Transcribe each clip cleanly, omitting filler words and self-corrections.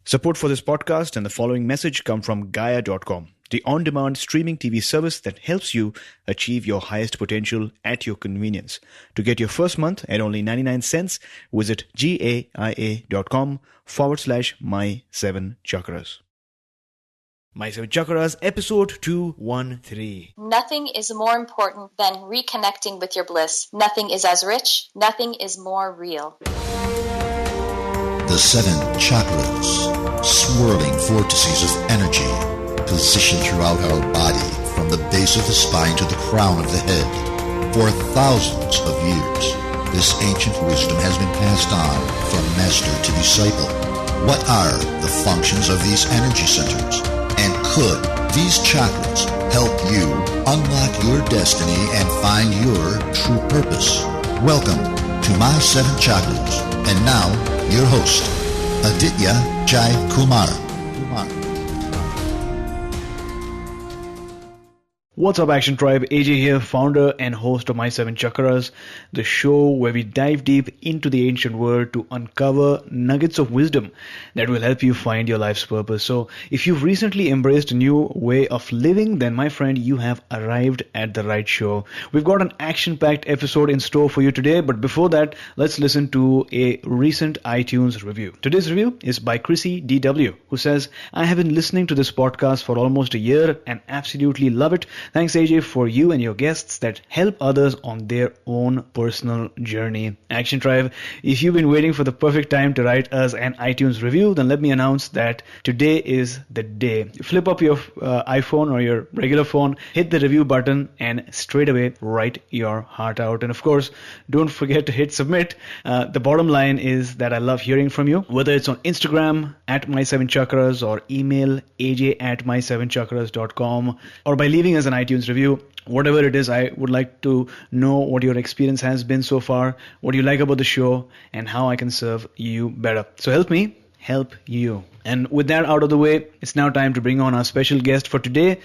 Support for this podcast and the following message come from Gaia.com, the on-demand streaming TV service that helps you achieve your highest potential at your convenience. To get your first month at only 99 cents, visit gaia.com/my7chakras. My 7 Chakras, episode 213. Nothing is more important than reconnecting with your bliss. Nothing is as rich. Nothing is more real. The 7 chakras, swirling vortices of energy, positioned throughout our body from the base of the spine to the crown of the head. For thousands of years, this ancient wisdom has been passed on from master to disciple. What are the functions of these energy centers? And could these chakras help you unlock your destiny and find your true purpose? Welcome to My 7 Chakras. And now, your host, Aditya Jai Kumar. What's up, Action Tribe? AJ here, founder and host of My 7 Chakras, the show where we dive deep into the ancient world to uncover nuggets of wisdom that will help you find your life's purpose. So if you've recently embraced a new way of living, then my friend, you have arrived at the right show. We've got an action-packed episode in store for you today, but before that, let's listen to a recent iTunes review. Today's review is by Chrissy DW, who says, I have been listening to this podcast for almost a year and absolutely love it. Thanks, AJ, for you and your guests that help others on their own personal journey. Action Tribe, if you've been waiting for the perfect time to write us an iTunes review, then let me announce that today is the day. Flip up your iPhone or your regular phone, hit the review button, and straight away write your heart out. And of course, don't forget to hit submit. The bottom line is that I love hearing from you, whether it's on Instagram at my7chakras or email aj@my7chakras.com or by leaving us an iTunes review. Whatever it is, I would like to know what your experience has been so far, what you like about the show, and how I can serve you better. So help me help you. And with that out of the way, it's now time to bring on our special guest for today,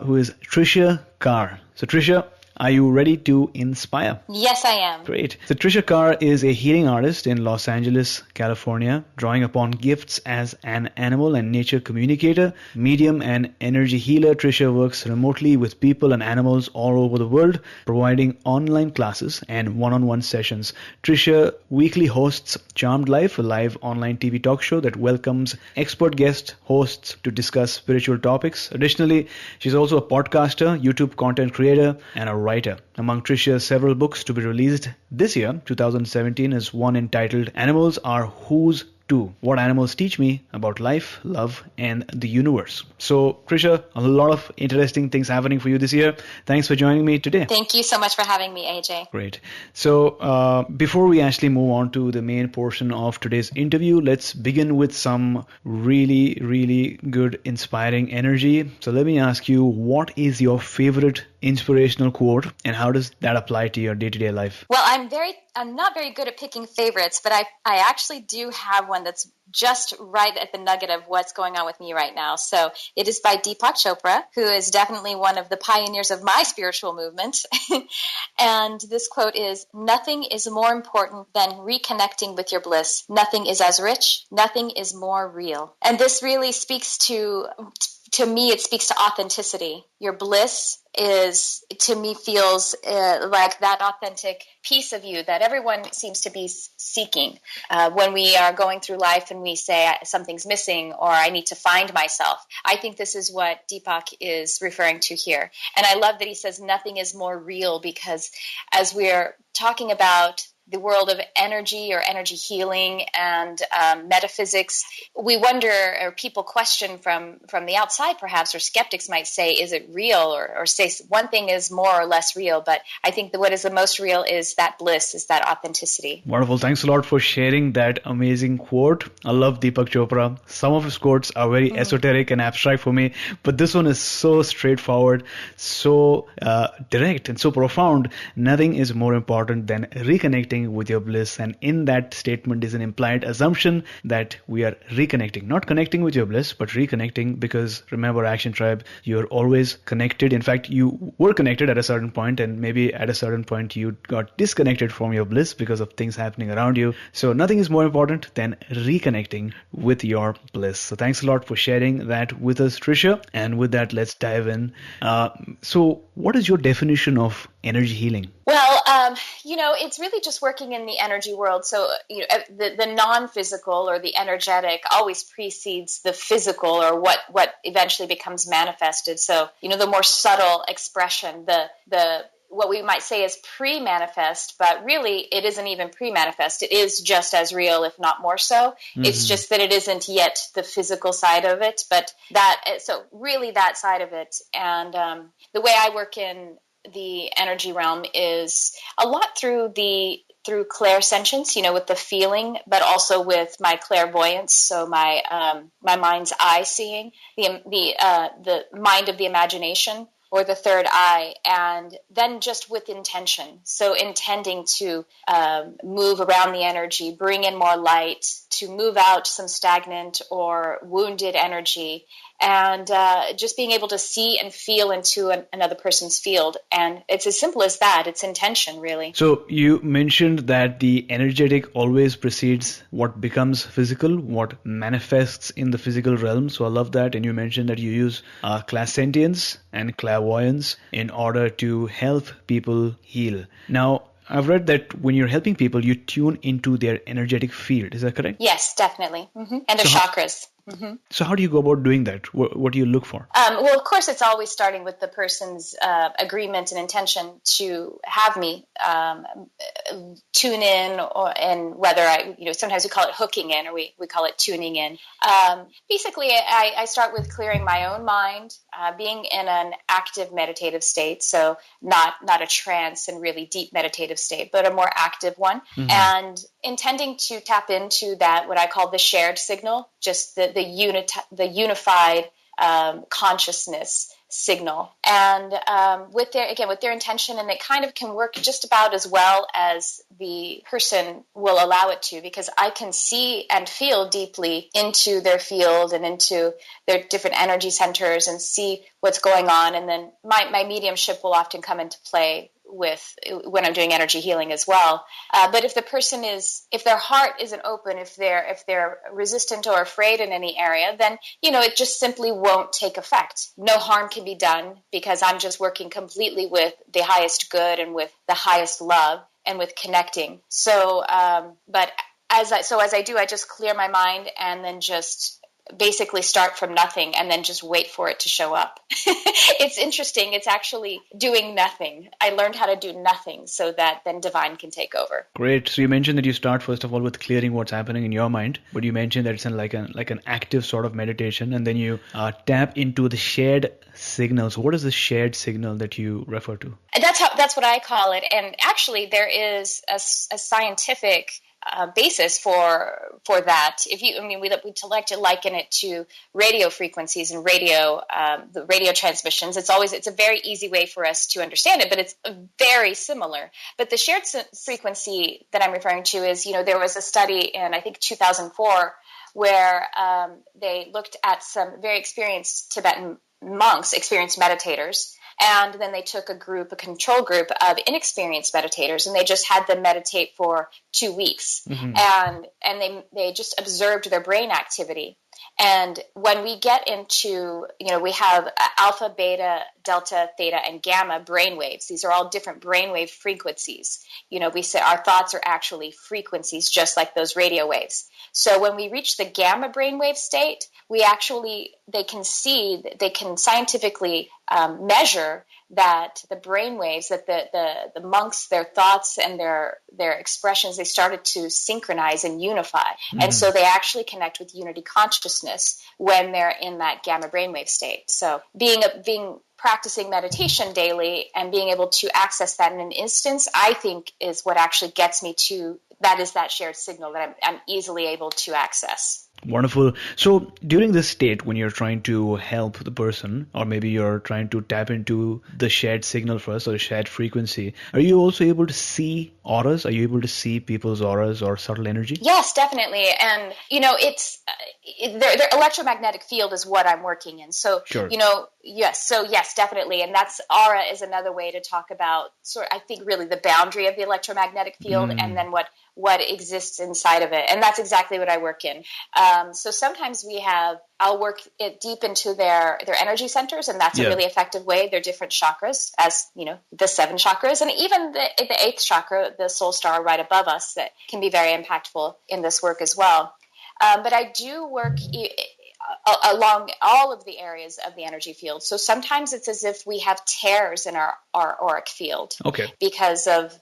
who is Tricia Carr. So Tricia, are you ready to inspire? Yes, I am. Great. So Tricia Carr is a healing artist in Los Angeles, California, drawing upon gifts as an animal and nature communicator, medium, and energy healer. Tricia works remotely with people and animals all over the world, providing online classes and one-on-one sessions. Tricia weekly hosts Charmed Life, a live online TV talk show that welcomes expert guest hosts to discuss spiritual topics. Additionally, she's also a podcaster, YouTube content creator, and a writer. Among Tricia's several books to be released this year, 2017, is one entitled Animals Are Who's To, What Animals Teach Me About Life, Love, and the Universe. So, Tricia, a lot of interesting things happening for you this year. Thanks for joining me today. Thank you so much for having me, AJ. Great. So, before we actually move on to the main portion of today's interview, let's begin with some really, really good, inspiring energy. So, let me ask you, what is your favorite inspirational quote, and how does that apply to your day-to-day life? Well, I'm not very good at picking favorites, but I actually do have one that's just right at the nugget of what's going on with me right now. So it is by Deepak Chopra, who is definitely one of the pioneers of my spiritual movement. And this quote is, nothing is more important than reconnecting with your bliss. Nothing is as rich. Nothing is more real. And this really speaks to me, it speaks to authenticity. Your bliss is, to me, feels like that authentic piece of you that everyone seems to be seeking when we are going through life and we say something's missing or I need to find myself. I think this is what Deepak is referring to here. And I love that he says nothing is more real, because as we're talking about the world of energy or energy healing and metaphysics, we wonder, or people question from the outside perhaps, or skeptics might say, is it real? Or say one thing is more or less real. But I think that what is the most real is that bliss, is that authenticity. Wonderful. Thanks a lot for sharing that amazing quote. I love Deepak Chopra. Some of his quotes are very esoteric and abstract for me, but this one is so straightforward, so direct and so profound. Nothing is more important than reconnecting reconnecting with your bliss. And in that statement is an implied assumption that we are reconnecting, not connecting with your bliss, but reconnecting, because remember, Action Tribe, you're always connected. In fact, you were connected at a certain point, and maybe at a certain point you got disconnected from your bliss because of things happening around you. So nothing is more important than reconnecting with your bliss. So thanks a lot for sharing that with us, Tricia. And with that, let's dive in. So what is your definition of energy healing? Well, it's really just working in the energy world. So, the non-physical or the energetic always precedes the physical, or what eventually becomes manifested. So, the more subtle expression, the what we might say is pre-manifest, but really it isn't even pre-manifest. It is just as real, if not more so. Mm-hmm. It's just that it isn't yet the physical side of it, but so really that side of it. And the way I work in the energy realm is a lot through clairsentience, with the feeling, but also with my clairvoyance. So my mind's eye seeing, the mind of the imagination, or the third eye, and then just with intention. So intending to move around the energy, bring in more light, to move out some stagnant or wounded energy, and just being able to see and feel into another person's field. And it's as simple as that. It's intention, really. So you mentioned that the energetic always precedes what becomes physical, what manifests in the physical realm. So I love that. And you mentioned that you use clairsentience and clairvoyance in order to help people heal. Now, I've read that when you're helping people, you tune into their energetic field. Is that correct? Yes, definitely. Mm-hmm. And their chakras. Mm-hmm. So how do you go about doing that? What do you look for? Well, of course, it's always starting with the person's agreement and intention to have me tune in, and whether sometimes we call it hooking in, or we call it tuning in. Basically, I start with clearing my own mind, being in an active meditative state, so not a trance and really deep meditative state, but a more active one, mm-hmm. and intending to tap into that, what I call the shared signal, just the unified consciousness signal, and with their intention, and it kind of can work just about as well as the person will allow it to, because I can see and feel deeply into their field and into their different energy centers and see what's going on, and then my mediumship will often come into play when I'm doing energy healing as well. But if their heart isn't open, if they're resistant or afraid in any area, then, it just simply won't take effect. No harm can be done, because I'm just working completely with the highest good and with the highest love and with connecting. So, but as I do, I just clear my mind and then just basically start from nothing and then just wait for it to show up. It's interesting. It's actually doing nothing. I learned how to do nothing so that then divine can take over. Great. So you mentioned that you start first of all with clearing what's happening in your mind, but you mentioned that it's like an active sort of meditation, and then you tap into the shared signals. What is the shared signal that you refer to? That's what I call it. And actually, there is a scientific basis for that. We like to liken it to radio frequencies and the radio transmissions. It's a very easy way for us to understand it, but it's very similar. But the shared frequency that I'm referring to is, there was a study in, I think, 2004, where they looked at some very experienced Tibetan monks, experienced meditators. And then they took a control group of inexperienced meditators, and they just had them meditate for 2 weeks. Mm-hmm. And they just observed their brain activity. And when we get into, we have alpha, beta, delta, theta, and gamma brainwaves. These are all different brainwave frequencies. We say our thoughts are actually frequencies, just like those radio waves. So when we reach the gamma brainwave state, they can scientifically measure that the brainwaves, that the monks, their thoughts and their expressions, they started to synchronize and unify. Mm-hmm. And so they actually connect with unity consciousness when they're in that gamma brainwave state. So practicing meditation daily and being able to access that in an instance, I think, is what actually gets me to that shared signal that I'm easily able to access. Wonderful. So during this state, when you're trying to help the person, or maybe you're trying to tap into the shared signal first or the shared frequency, are you also able to see auras? Are you able to see people's auras or subtle energy? Yes, definitely. And, it's their electromagnetic field is what I'm working in. So, Sure. yes. So, yes, definitely. And that's aura is another way to talk about I think really the boundary of the electromagnetic field and then what exists inside of it. And that's exactly what I work in. So sometimes I'll work it deep into their energy centers, and that's a really effective way. They're different chakras, as the 7 chakras, and even the 8th chakra, the soul star right above us, that can be very impactful in this work as well. But I do work along all of the areas of the energy field. So sometimes it's as if we have tears in our auric field because of,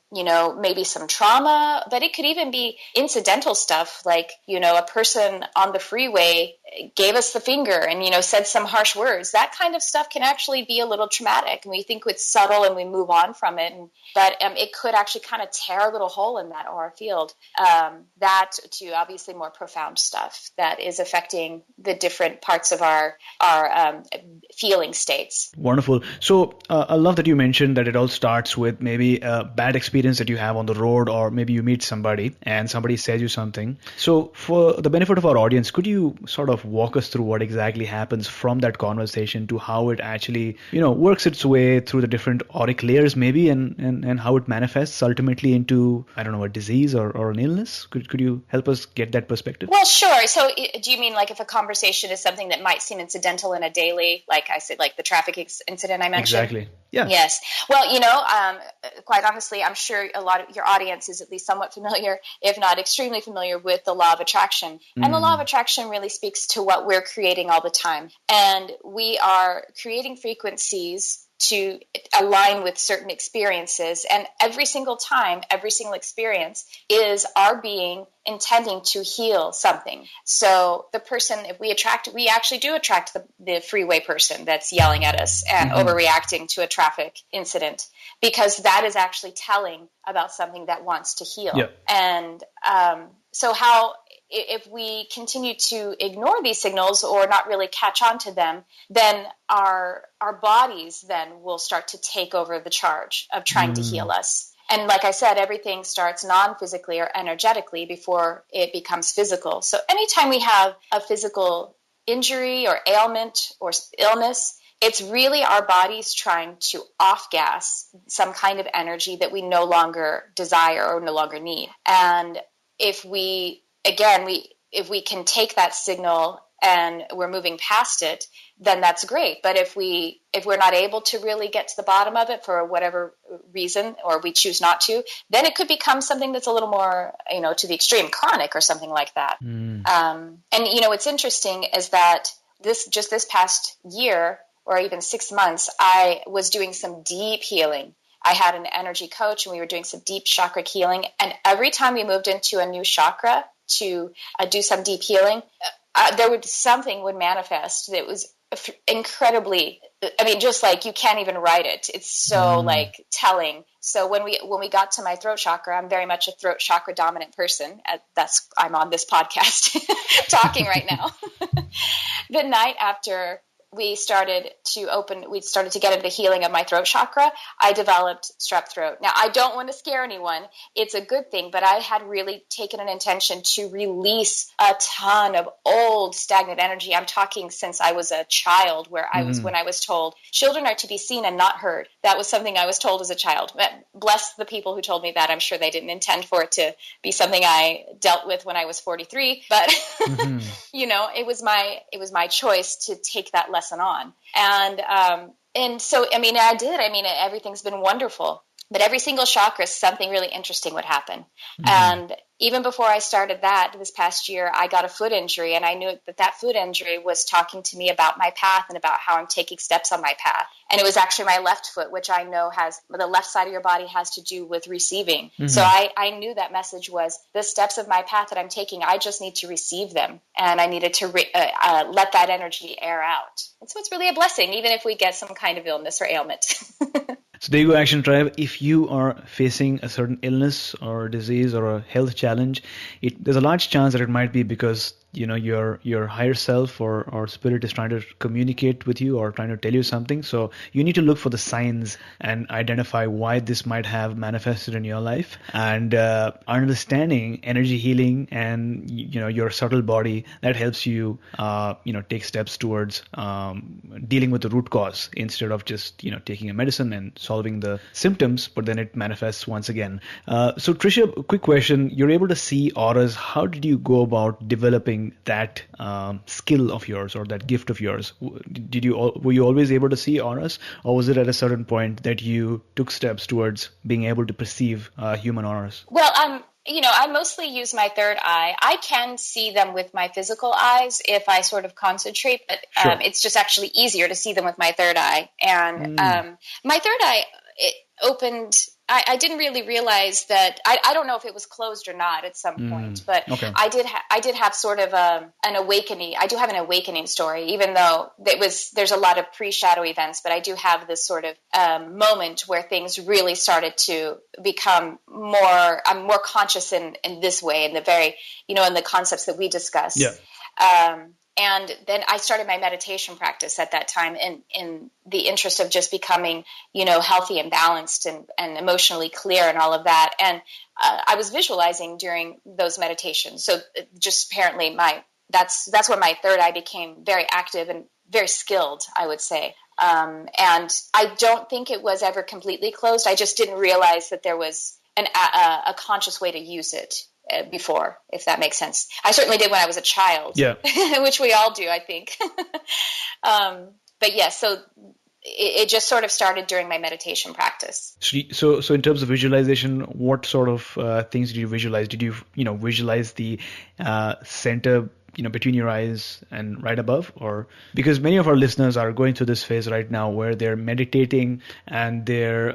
maybe some trauma, but it could even be incidental stuff like, a person on the freeway gave us the finger and, said some harsh words. That kind of stuff can actually be a little traumatic, and we think it's subtle and we move on from it. But it could actually kind of tear a little hole in that aura field. That to obviously more profound stuff that is affecting the different parts of our feeling states. Wonderful. So I love that you mentioned that it all starts with maybe a bad experience that you have on the road, or maybe you meet somebody and somebody says you something. So for the benefit of our audience, could you sort of walk us through what exactly happens from that conversation to how it actually, works its way through the different auric layers maybe, and how it manifests ultimately into, I don't know, a disease or an illness? Could you help us get that perspective? Well, sure. So do you mean like if a conversation is something that might seem incidental in a daily, like I said, like the traffic incident I mentioned? Exactly. Yeah. Yes. Well, quite honestly, I'm sure a lot of your audience is at least somewhat familiar, if not extremely familiar, with the law of attraction. And the law of attraction really speaks to what we're creating all the time. And we are creating frequencies to align with certain experiences. And every single time, every single experience is our being intending to heal something. So the person, if we actually do attract the freeway person that's yelling at us and overreacting to a traffic incident, because that is actually telling about something that wants to heal. Yep. And so if we continue to ignore these signals or not really catch on to them, then our bodies then will start to take over the charge of trying to heal us. And like I said, everything starts non-physically or energetically before it becomes physical. So anytime we have a physical injury or ailment or illness, it's really our bodies trying to off-gas some kind of energy that we no longer desire or no longer need. And if we can take that signal and we're moving past it, then that's great. But if we're not able to really get to the bottom of it for whatever reason, or we choose not to, then it could become something that's a little more, to the extreme, chronic or something like that. And what's interesting is that this past year or even 6 months, I was doing some deep healing. I had an energy coach and we were doing some deep chakra healing. And every time we moved into a new chakra to do some deep healing, something would manifest that was incredibly, just like you can't even write it. It's so telling. So when we got to my throat chakra, I'm very much a throat chakra dominant person. I'm on this podcast talking right now. The night after we started to get into the healing of my throat chakra, I developed strep throat. Now, I don't want to scare anyone. It's a good thing, but I had really taken an intention to release a ton of old stagnant energy. I'm talking since I was a child, when I was told children are to be seen and not heard. That was something I was told as a child. Bless the people who told me that. I'm sure they didn't intend for it to be something I dealt with when I was 43, but it was my choice to take that lesson on. And so, I did. Everything's been wonderful. But every single chakra, something really interesting would happen. And even before I started that this past year, I got a foot injury, and I knew that foot injury was talking to me about my path and about how I'm taking steps on my path. And it was actually my left foot, which I know the left side of your body has to do with receiving. So I knew that message was the steps of my path that I'm taking. I just need to receive them, and I needed to let that energy air out. And so it's really a blessing, even if we get some kind of illness or ailment. So there you go, Action Tribe. If you are facing a certain illness or disease or a health challenge, there's a large chance that it might be because your higher self or spirit is trying to communicate with you or trying to tell you something. So you need to look for the signs and identify why this might have manifested in your life. And understanding energy healing and your subtle body, that helps you take steps towards dealing with the root cause instead of just taking a medicine and solving the symptoms, but then it manifests once again. So Tricia, quick question: you're able to see auras. How did you go about developing that skill of yours or that gift of yours? Were you always able to see auras, or was it at a certain point that you took steps towards being able to perceive human auras? Well, I mostly use my third eye. I can see them with my physical eyes if I sort of concentrate, but Sure. it's just actually easier to see them with my third eye. And my third eye, it opened. I didn't really realize that. I don't know if it was closed or not at some point, but Okay. I did have sort of an awakening. I do have an awakening story, even though there's a lot of pre-shadow events, but I do have this sort of moment where things really started to become more. I'm more conscious in this way, in the very in the concepts that we discuss. Yeah. And then I started my meditation practice at that time in the interest of just becoming, healthy and balanced and emotionally clear and all of that. And I was visualizing during those meditations. So just apparently that's when my third eye became very active and very skilled, I would say. And I don't think it was ever completely closed. I just didn't realize that there was a conscious way to use it before, if that makes sense. I certainly did when I was a child, Yeah. which we all do, I think. But yeah, so it just sort of started during my meditation practice. So in terms of visualization, what sort of things did you visualize? Did you visualize the center between your eyes and right above? Or because many of our listeners are going through this phase right now where they're meditating and they're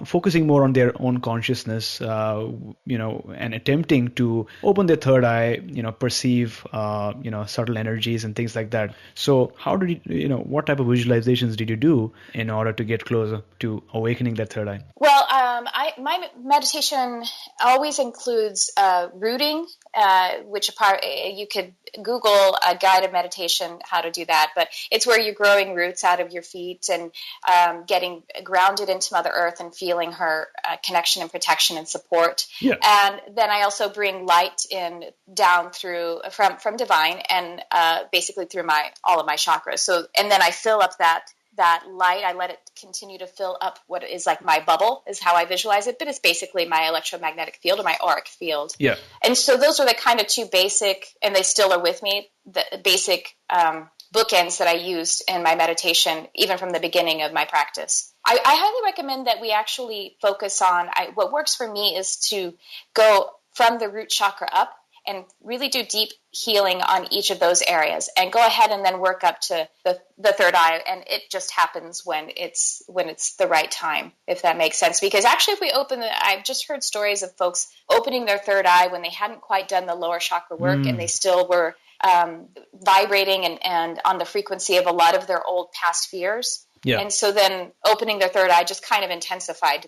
focusing more on their own consciousness, and attempting to open their third eye, perceive subtle energies and things like that. So how did you what type of visualizations did you do in order to get closer to awakening that third eye? Well, my meditation always includes rooting, which you could Google a guided meditation, how to do that. But it's where you're growing roots out of your feet and getting grounded into Mother Earth and feeling her connection and protection and support. Yeah. And then I also bring light down through from divine and basically through all of my chakras. So, and then I fill up that light. I let it continue to fill up what is like my bubble, is how I visualize it, but it's basically my electromagnetic field or my auric field. Yeah. And so those are the kind of two basic, and they still are with me, the basic bookends that I used in my meditation, even from the beginning of my practice. I highly recommend that we actually focus on, what works for me is to go from the root chakra up and really do deep healing on each of those areas, and go ahead and then work up to the third eye. And it just happens when it's the right time, if that makes sense. Because actually, if we I've just heard stories of folks opening their third eye when they hadn't quite done the lower chakra work, and they still were vibrating and on the frequency of a lot of their old past fears. Yeah. And so then opening their third eye just kind of intensified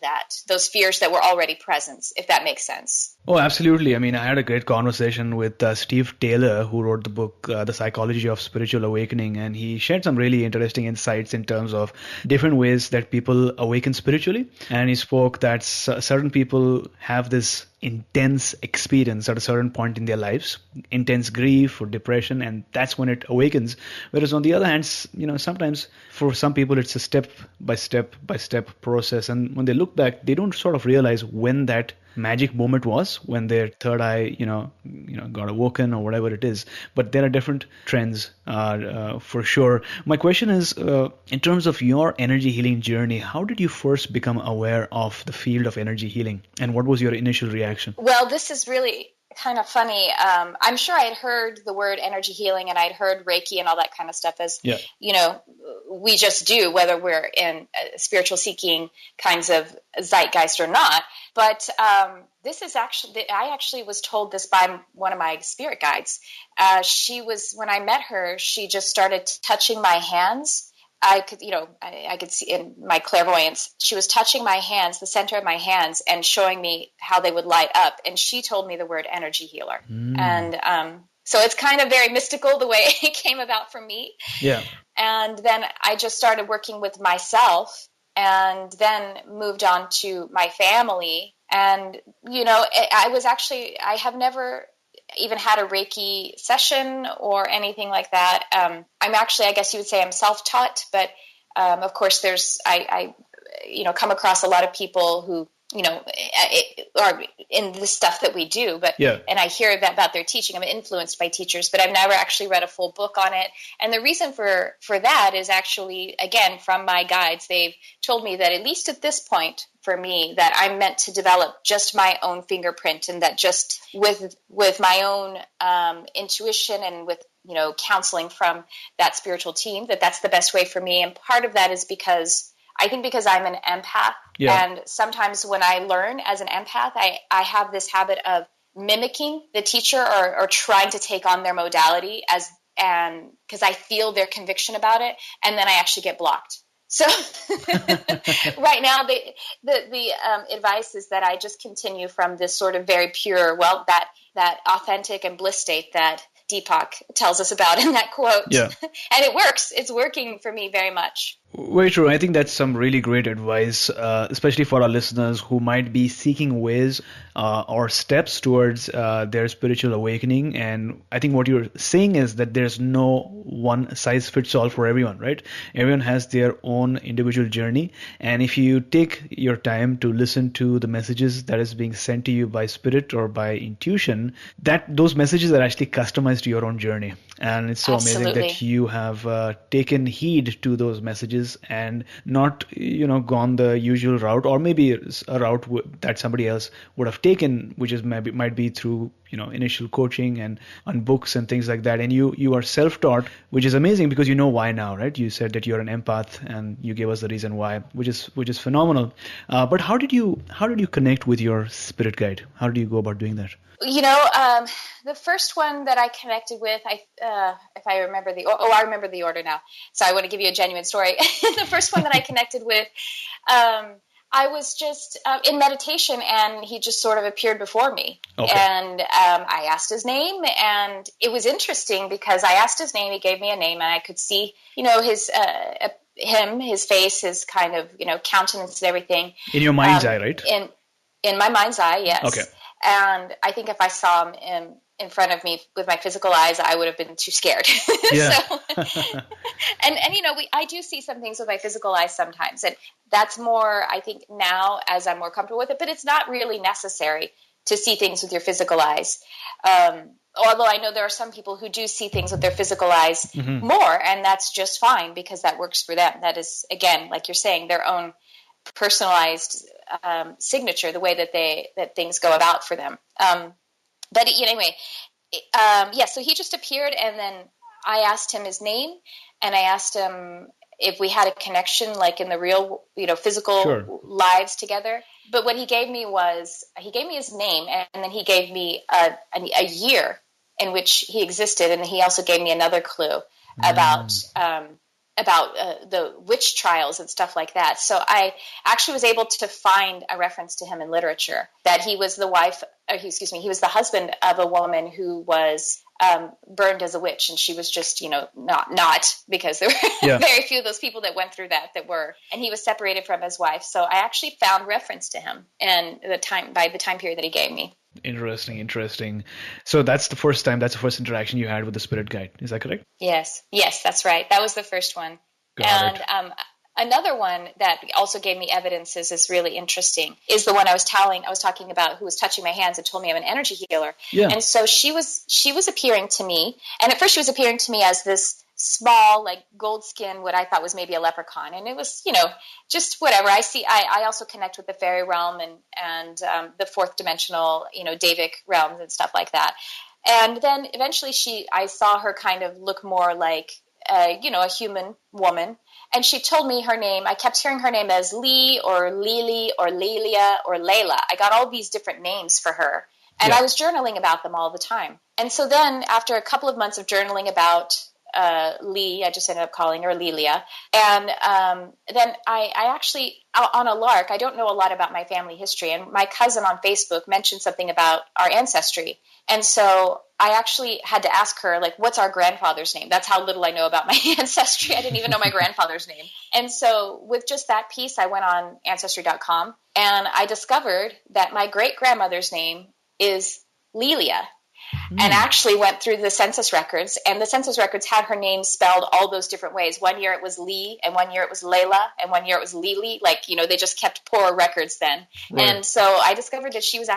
those fears that were already present, if that makes sense. Oh, absolutely. I mean, I had a great conversation with Steve Taylor, who wrote the book, The Psychology of Spiritual Awakening, and he shared some really interesting insights in terms of different ways that people awaken spiritually. And he spoke that certain people have this intense experience at a certain point in their lives, intense grief or depression, and that's when it awakens. Whereas on the other hand, sometimes for some people it's a step by step process, and when they look back, they don't sort of realize when that magic moment was, when their third eye got awoken or whatever it is. But there are different trends for sure. My question is, in terms of your energy healing journey, how did you first become aware of the field of energy healing, and what was your initial reaction? Well, this is really kind of funny. I'm sure I had heard the word energy healing, and I'd heard Reiki and all that kind of stuff, as we just do, whether we're in spiritual seeking kinds of zeitgeist or not. But this is I actually was told this by one of my spirit guides. When I met her, she just started touching my hands. I could see in my clairvoyance, she was touching my hands, the center of my hands, and showing me how they would light up. And she told me the word energy healer. And So it's kind of very mystical the way it came about for me. Yeah. And then I just started working with myself and then moved on to my family. And, I have never even had a Reiki session or anything like that. I'm actually, I guess you would say I'm self-taught, but of course I come across a lot of people who, are in the stuff that we do, and I hear that about their teaching. I'm influenced by teachers, but I've never actually read a full book on it. And the reason for that is actually, again, from my guides. They've told me that at least at this point for me, that I'm meant to develop just my own fingerprint, and that just with my own intuition and with counseling from that spiritual team, that's the best way for me. And part of that is because I'm an empath, and sometimes when I learn as an empath, I have this habit of mimicking the teacher or trying to take on their modality because I feel their conviction about it, and then I actually get blocked. So right now, the advice is that I just continue from this sort of very pure, that authentic and bliss state that Deepak tells us about in that quote. Yeah. And it works. It's working for me very much. Very true. I think that's some really great advice, especially for our listeners who might be seeking ways or steps towards their spiritual awakening. And I think what you're saying is that there's no one size fits all for everyone, right? Everyone has their own individual journey. And if you take your time to listen to the messages that is being sent to you by spirit or by intuition, those messages are actually customized to your own journey. And it's so Absolutely. amazing that you have taken heed to those messages and not, gone the usual route, or maybe a route that somebody else would have taken, which is might be through, initial coaching and on books and things like that. And you are self-taught, which is amazing because you know why now, right? You said that you're an empath, and you gave us the reason why, which is phenomenal. But how did you connect with your spirit guide? How did you go about doing that? The first one that I connected with, if I remember I remember the order now. So I want to give you a genuine story. The first one that I connected with, I was just in meditation, and he just sort of appeared before me. Okay. And I asked his name, and it was interesting because I asked his name, he gave me a name, and I could see, his face, his kind of, countenance and everything. In your mind's eye, right? In my mind's eye, yes. Okay. And I think if I saw him in front of me with my physical eyes, I would have been too scared. Yeah. I do see some things with my physical eyes sometimes, and that's more, I think, now as I'm more comfortable with it. But it's not really necessary to see things with your physical eyes. Although I know there are some people who do see things with their physical eyes more, and that's just fine because that works for them. That is, again, like you're saying, their own personalized signature, the way that things go about for them. But anyway, so he just appeared, and then I asked him his name, and I asked him if we had a connection, like in the real, physical lives together. But what he gave me his name, and then he gave me a year in which he existed, and he also gave me another clue about the witch trials and stuff like that. So I actually was able to find a reference to him in literature, that he was he was the husband of a woman who was burned as a witch, and she was just, not because there were very few of those people that went through that were, and he was separated from his wife. So I actually found reference to him by the time period that he gave me. Interesting. So that's the first interaction you had with the spirit guide. Is that correct? Yes, that's right. That was the first one. Got it. Another one that also gave me evidences is really interesting is the one I was talking about, who was touching my hands and told me I'm an energy healer. Yeah. And so she was appearing to me, and at first she was appearing to me as this small, like gold skin, what I thought was maybe a leprechaun. And it was, just whatever. I also connect with the fairy realm and the fourth dimensional, Davic realms and stuff like that. And then eventually I saw her kind of look more like, a human woman. And she told me her name. I kept hearing her name as Lee or Lily or Lelia or Layla. I got all these different names for her. And I was journaling about them all the time. And so then after a couple of months of journaling about Lee. I just ended up calling her Lelia. And then I actually, on a lark, I don't know a lot about my family history. And my cousin on Facebook mentioned something about our ancestry. And so I actually had to ask her, like, what's our grandfather's name? That's how little I know about my ancestry. I didn't even know my grandfather's name. And so with just that piece, I went on Ancestry.com and I discovered that my great-grandmother's name is Lelia. And actually went through the census records, and the census records had her name spelled all those different ways. One year it was Lee, and one year it was Layla, and one year it was Lily. Like, they just kept poor records then. Right. And so I discovered that she's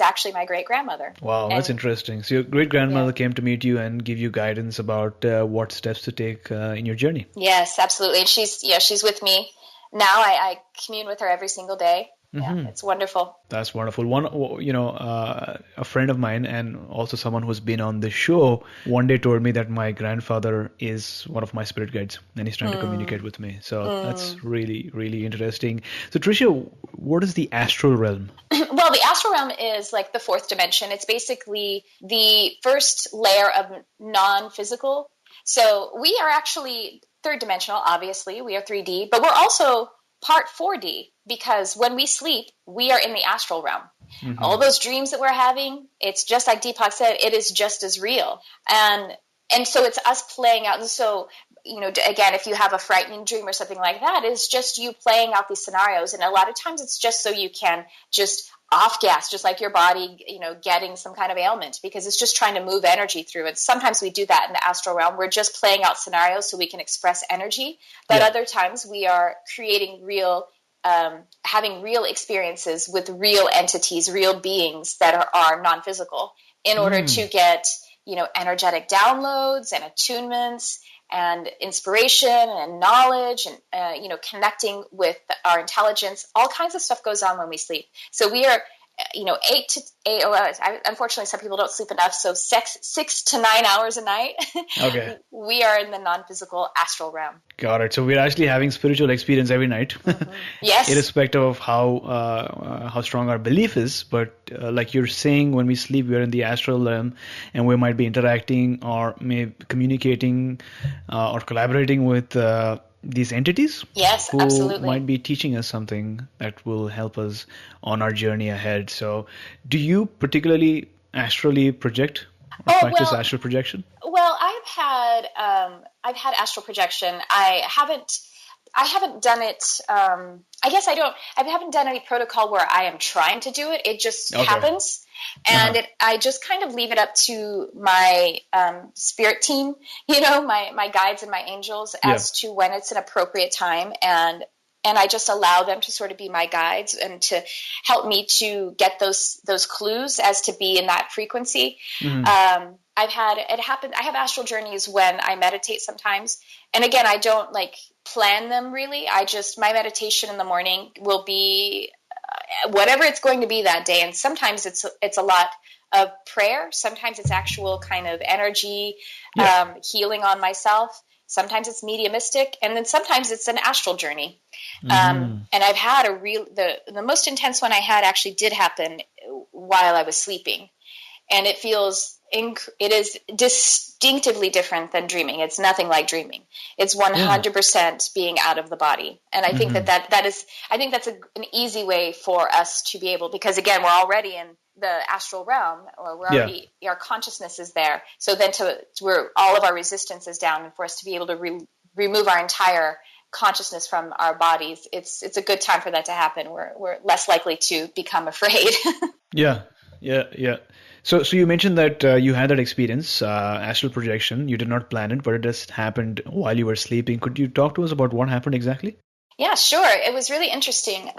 actually my great-grandmother. Wow, that's interesting. So your great-grandmother came to meet you and give you guidance about what steps to take in your journey. Yes, absolutely. And she's with me now. I commune with her every single day. Yeah, it's wonderful. That's wonderful. A friend of mine and also someone who's been on the show one day told me that my grandfather is one of my spirit guides and he's trying to communicate with me. So that's really, really interesting. So Tricia, what is the astral realm? Well, the astral realm is like the fourth dimension. It's basically the first layer of non-physical. So we are actually third dimensional, obviously. We are 3D, but we're also part 4D, because when we sleep, we are in the astral realm. All those dreams that we're having, it's just like Deepak said, it is just as real. And so it's us playing out. And so, again, if you have a frightening dream or something like that, it's just you playing out these scenarios. And a lot of times it's just so you can just off gas, just like your body, getting some kind of ailment, because it's just trying to move energy through it. Sometimes we do that in the astral realm. We're just playing out scenarios so we can express energy. But other times we are creating having real experiences with real entities, real beings that are non-physical, in order to get, energetic downloads and attunements and inspiration and knowledge and, connecting with our intelligence. All kinds of stuff goes on when we sleep. So we are, 8 to 8 hours. Unfortunately, some people don't sleep enough. So 6 to 9 hours a night. Okay. We are in the non-physical astral realm. Got it. So we're actually having spiritual experience every night. Yes. Irrespective of how strong our belief is. But like you're saying, when we sleep, we're in the astral realm and we might be interacting or maybe communicating or collaborating with these entities. Yes, who absolutely. might be teaching us something that will help us on our journey ahead. So do you particularly astrally project or practice astral projection? Well, I've had astral projection. I haven't done it. I guess I haven't done any protocol where I am trying to do it. It just happens. And I just kind of leave it up to my spirit team, my guides and my angels as to when it's an appropriate time. And I just allow them to sort of be my guides and to help me to get those clues as to be in that frequency. I've had it happen. I have astral journeys when I meditate sometimes. And again, I don't plan them really. My meditation in the morning will be whatever it's going to be that day. And sometimes it's a lot of prayer. Sometimes it's actual kind of energy, healing on myself. Sometimes it's mediumistic, and then sometimes it's an astral journey. And I've had the most intense one I had actually did happen while I was sleeping, and it is distinctively different than dreaming. It's nothing like dreaming. It's 100% being out of the body. And I think that's an easy way for us to be able, because again, we're already in the astral realm, or we're already, our consciousness is there. So then where all of our resistance is down, and for us to be able to remove our entire consciousness from our bodies, it's a good time for that to happen. We're less likely to become afraid. Yeah. So you mentioned that you had that experience, astral projection. You did not plan it, but it just happened while you were sleeping. Could you talk to us about what happened exactly? Yeah, sure. It was really interesting.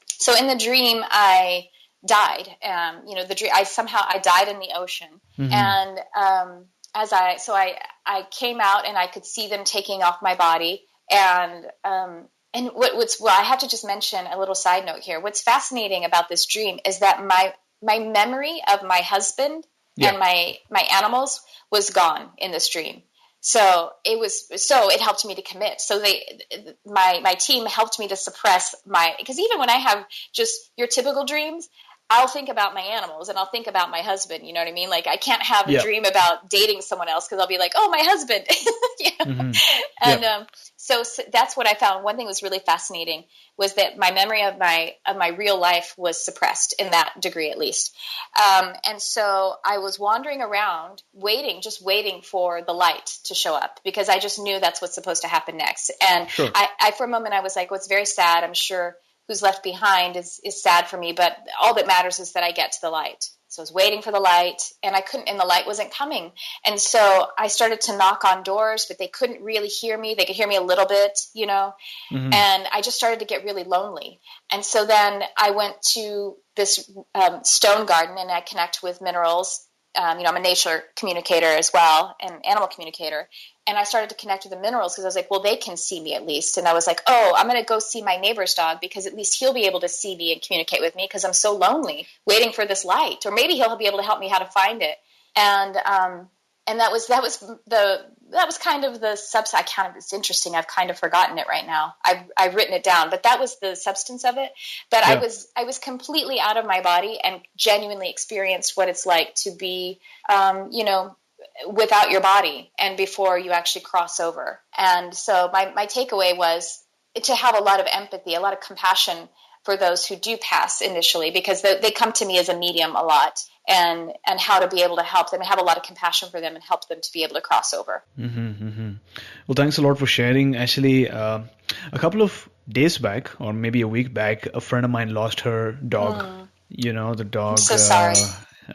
So in the dream, I died. I died in the ocean, and I came out and I could see them taking off my body. And I have to just mention a little side note here. What's fascinating about this dream is that my memory of my husband and my animals was gone in this dream. So it helped me to commit. So my team helped me to suppress because even when I have just your typical dreams, I'll think about my animals and I'll think about my husband. You know what I mean? Like I can't have a Yeah. dream about dating someone else because I'll be like, oh, my husband. Yeah. Mm-hmm. And Yeah. so that's what I found. One thing was really fascinating was that my memory of my real life was suppressed in that degree, at least. And so I was wandering around just waiting for the light to show up because I just knew that's what's supposed to happen next. And Sure. I for a moment, I was like, well, it's very sad. I'm sure who's left behind is sad for me, but all that matters is that I get to the light. So I was waiting for the light and and the light wasn't coming. And so I started to knock on doors, but they couldn't really hear me. They could hear me a little bit, Mm-hmm. and I just started to get really lonely. And so then I went to this stone garden and I connect with minerals. I'm a nature communicator as well, and animal communicator. And I started to connect with the minerals because I was like, well, they can see me at least. And I was like, oh, I'm going to go see my neighbor's dog because at least he'll be able to see me and communicate with me because I'm so lonely waiting for this light. Or maybe he'll be able to help me how to find it. And that was kind of the substance. It's interesting. I've kind of forgotten it right now. I've written it down, but that was the substance of it. But Yeah. I was completely out of my body and genuinely experienced what it's like to be, without your body and before you actually cross over. And so my takeaway was to have a lot of empathy, a lot of compassion for those who do pass initially, because they come to me as a medium a lot, and how to be able to help them and have a lot of compassion for them and help them to be able to cross over. Mm-hmm, mm-hmm. Well, thanks a lot for sharing. Actually, a couple of days back, or maybe a week back, a friend of mine lost her dog. The dog I'm so sorry.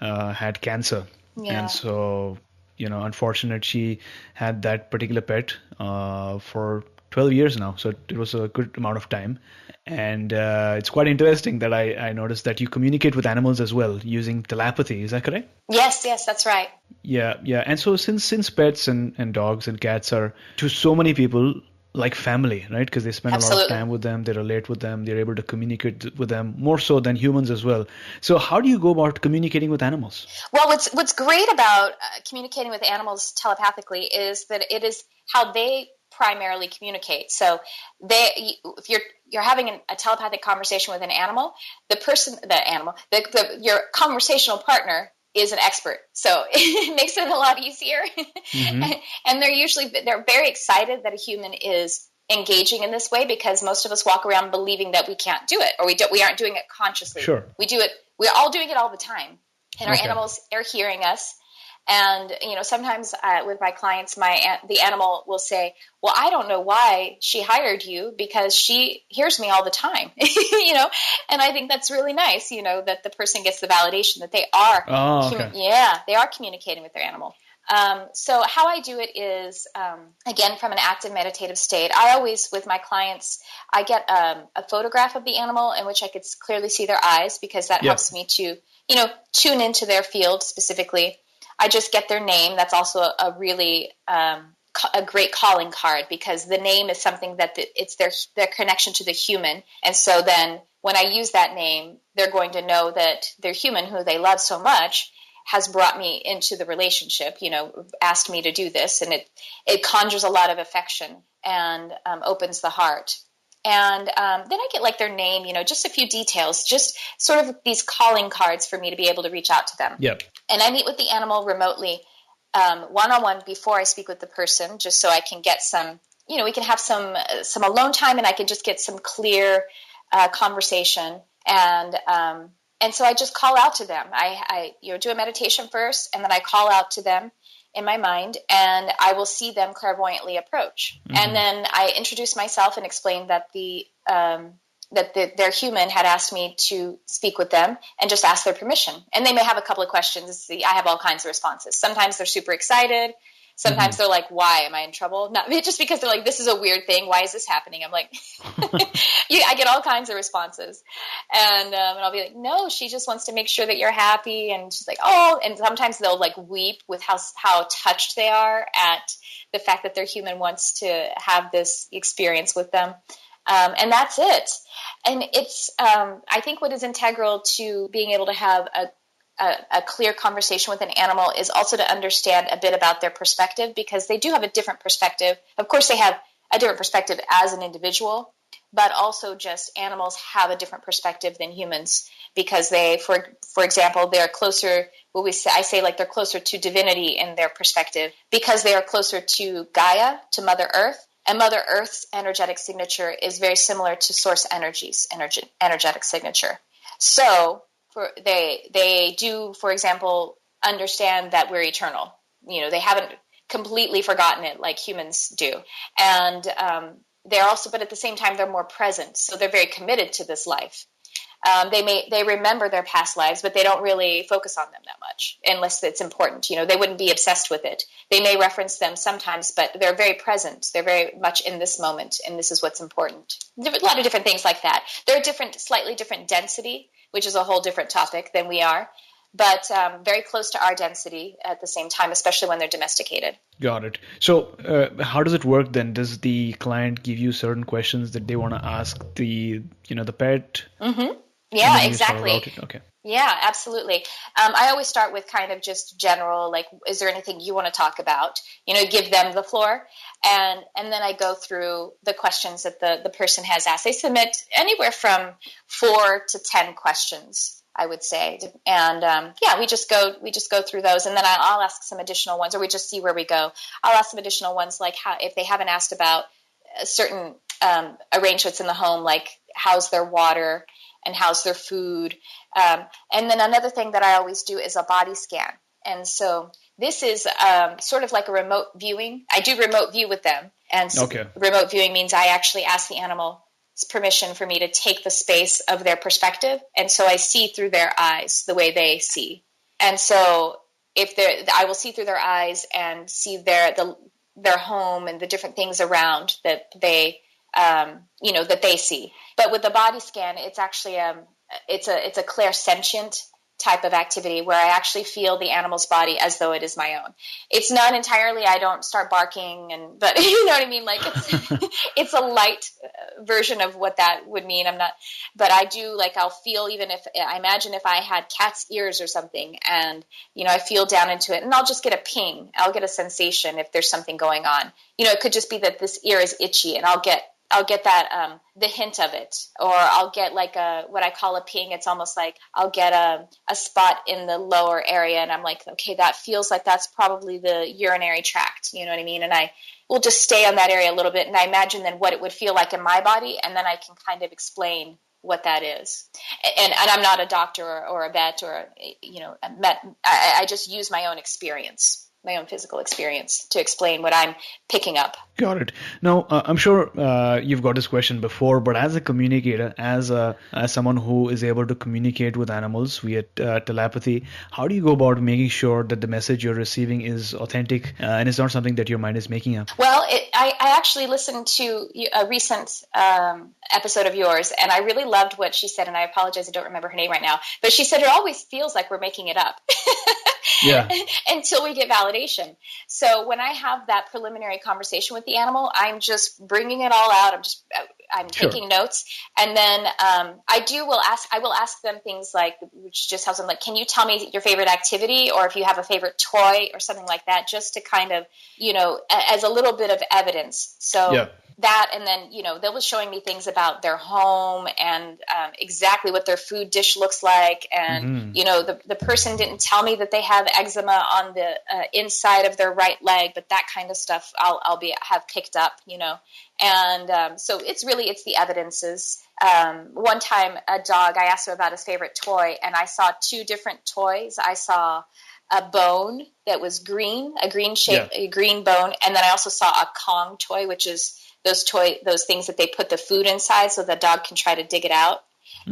had cancer. Yeah. And so, unfortunate, she had that particular pet for 12 years now. So it was a good amount of time. And it's quite interesting that I noticed that you communicate with animals as well using telepathy. Is that correct? Yes, that's right. Yeah, yeah. And so since pets and dogs and cats are to so many people like family, right? Because they spend a lot of Absolutely. time with them, they relate with them, they're able to communicate with them more so than humans as well. So how do you go about communicating with animals? Well, what's great about communicating with animals telepathically is that it is how they primarily communicate. So if you're having a telepathic conversation with an animal, your conversational partner is an expert. So it makes it a lot easier. Mm-hmm. And they're very excited that a human is engaging in this way, because most of us walk around believing that we can't do it, or we aren't doing it consciously. Sure. We're all doing it all the time. And our Okay. animals are hearing us. And, sometimes with my clients, the animal will say, well, I don't know why she hired you because she hears me all the time, and I think that's really nice, that the person gets the validation that they are, they are communicating with their animal. So how I do it is, again, from an active meditative state. I always, with my clients, I get a photograph of the animal in which I could clearly see their eyes, because that helps me to, tune into their field specifically. I just get their name. That's also a really a great calling card, because the name is something that it's their connection to the human. And so then when I use that name, they're going to know that their human, who they love so much, has brought me into the relationship, asked me to do this. And it conjures a lot of affection and opens the heart. And then I get like their name, just a few details, just sort of these calling cards for me to be able to reach out to them. Yep. And I meet with the animal remotely, one-on-one, before I speak with the person, just so I can get some, we can have some alone time, and I can just get some clear conversation. And so I just call out to them. I do a meditation first, and then I call out to them in my mind, and I will see them clairvoyantly approach. Mm-hmm. And then I introduce myself and explain that their human had asked me to speak with them and just ask their permission. And they may have a couple of questions. I have all kinds of responses. Sometimes they're super excited. Sometimes they're like, why am I in trouble? Not just because they're like, this is a weird thing. Why is this happening? I'm like, I get all kinds of responses. And I'll be like, no, she just wants to make sure that you're happy. And she's like, oh, and sometimes they'll like weep with how touched they are at the fact that their human wants to have this experience with them. And that's it. And it's, I think what is integral to being able to have a clear conversation with an animal is also to understand a bit about their perspective, because they do have a different perspective. Of course, they have a different perspective as an individual, but also just animals have a different perspective than humans because they, for example, they're closer, I say like they're closer to divinity in their perspective because they are closer to Gaia, to Mother Earth. And Mother Earth's energetic signature is very similar to Source Energy's energetic signature. So they do, for example, understand that we're eternal. They haven't completely forgotten it like humans do. And they're also, but at the same time, they're more present. So they're very committed to this life. They remember their past lives, but they don't really focus on them that much unless it's important. They wouldn't be obsessed with it. They may reference them sometimes, but they're very present. They're very much in this moment, and this is what's important. A lot of different things like that. They're slightly different density, which is a whole different topic than we are, but very close to our density at the same time, especially when they're domesticated. Got it. So how does it work then? Does the client give you certain questions that they want to ask the pet? Mm-hmm. Yeah, exactly. Okay. Yeah, absolutely. I always start with kind of just general, like, is there anything you want to talk about? Give them the floor. And then I go through the questions that the person has asked. They submit anywhere from 4 to 10 questions, I would say. And we just go through those. And then I'll ask some additional ones, or we just see where we go. I'll ask some additional ones, like if they haven't asked about certain arrangements in the home, like how's their water and how's their food. And then another thing that I always do is a body scan. And so this is sort of like a remote viewing. I do remote view with them. And so remote viewing means I actually ask the animal's permission for me to take the space of their perspective. And so I see through their eyes the way they see. And so I will see through their eyes and see their home and the different things around that they that they see. But with the body scan, it's actually it's a clairsentient type of activity where I actually feel the animal's body as though it is my own. It's not entirely, I don't start barking, but you know what I mean? Like it's a light version of what that would mean. But I do, like, I'll feel, even if I imagine if I had cat's ears or something, and, I feel down into it, and I'll just get a ping. I'll get a sensation if there's something going on. It could just be that this ear is itchy, and I'll get that, the hint of it, or I'll get like what I call a ping. It's almost like I'll get a spot in the lower area, and I'm like, okay, that feels like that's probably the urinary tract. You know what I mean? And I will just stay on that area a little bit, and I imagine then what it would feel like in my body, and then I can kind of explain what that is. And I'm not a doctor or a vet or I just use my own experience. My own physical experience to explain what I'm picking up. Got it. Now, I'm sure you've got this question before, but as a communicator, as someone who is able to communicate with animals via telepathy, how do you go about making sure that the message you're receiving is authentic and it's not something that your mind is making up? Well, I actually listened to a recent episode of yours, and I really loved what she said, and I apologize, I don't remember her name right now, but she said it always feels like we're making it up. Yeah. Until we get validation. So when I have that preliminary conversation with the animal, I'm just bringing it all out. I'm taking notes, and then I will ask them things like, which just helps them, like, can you tell me your favorite activity, or if you have a favorite toy or something like that, just to kind of, as a little bit of evidence. So that, and then, they'll be showing me things about their home and exactly what their food dish looks like. And, the person didn't tell me that they have eczema on the inside of their right leg, but that kind of stuff I'll have picked up, And so it's the evidences. One time a dog, I asked him about his favorite toy, and I saw 2 different toys. I saw a bone that was green, a green shape, a green bone. And then I also saw a Kong toy, which is those things that they put the food inside so the dog can try to dig it out.